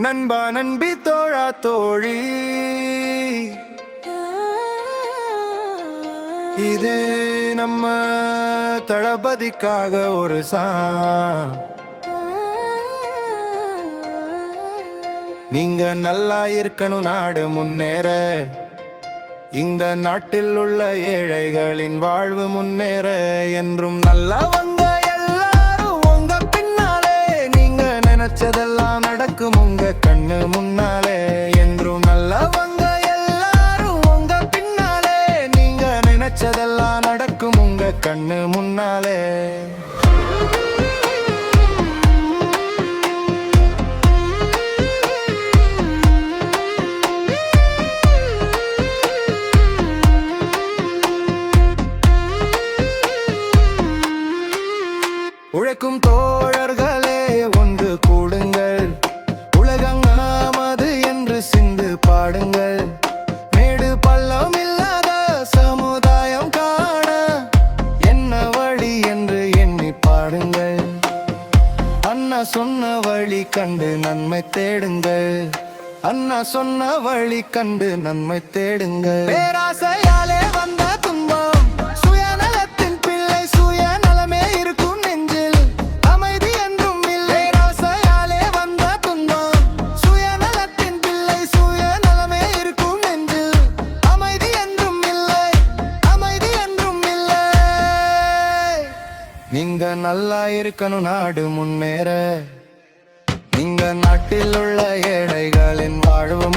நண்பா நண்பி தோழா தோழி, இது நம்ம தளபதிக்காக ஒரு நீங்க நல்லா இருக்கணும் நாடு முன்னேற, இந்த நாட்டில் உள்ள ஏழைகளின் வாழ்வு முன்னேற. என்றும் நல்லவங்க எல்லாரும் உங்க பின்னாலே, நீங்க நினைச்சதெல்லாம் நடக்கும் உங்க கண்ணு முன்னாலே. என்றும் நல்லவங்க எல்லாரும் உங்க பின்னாலே, நீங்க நினைச்சதெல்லாம் நடக்கும் உங்க கண்ணு முன்னாலே. உழைக்கும் தோழர்களே ஒன்று கூடுங்கள், உலகம் நாமது என்று சிந்து பாடுங்கள். மேடு பள்ளம் இல்லாத சமுதாயம் காண என்ன வழி என்று எண்ணி பாடுங்கள். அண்ணா சொன்ன வழி கண்டு நன்மை தேடுங்கள், அண்ணா சொன்ன வழி கண்டு நன்மை தேடுங்கள். பேராசையாலே வந்த துன்பம் சுயநலத்தின் பிள்ளை, சுயநலமே இருக்கும் நெஞ்சில் அமைதி என்றும் இல்லை. பேராசையாலே வந்த துன்பம் சுயநலத்தின் பிள்ளை, சுயநலமே இருக்கும் நெஞ்சில் அமைதி என்றும் இல்லை, அமைதி என்றும் இல்லை. நீங்க நல்லா இருக்கணும் நாடு முன்னேற, நீங்க நாட்டில் உள்ள ஏழைகளின் வாழ்வு